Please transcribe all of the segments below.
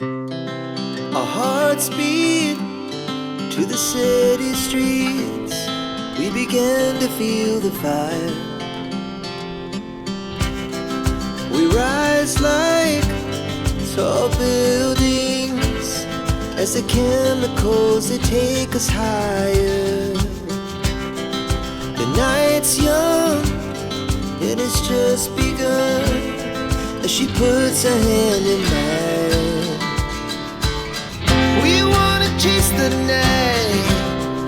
Our hearts beat to the city streets. We began to feel the fire. We rise like tall buildings as the chemicals, they take us higher. The night's young and it's just begun as she puts her hand in mine. We wanna chase the night,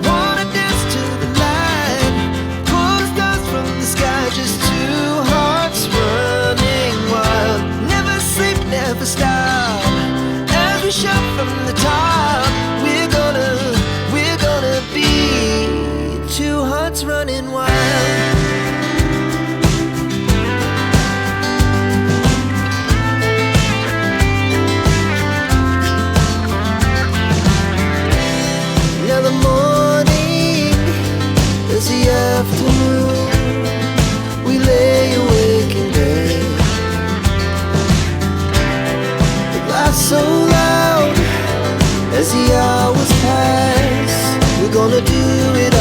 wanna dance to the light, pull the stars from the sky, just two hearts running wild. Never sleep, never stop, as we shout from the top. We're gonna be two hearts running wild. Now the morning is the afternoon. We lay awake in bed. The laughs so loud as the hours pass. We're gonna do it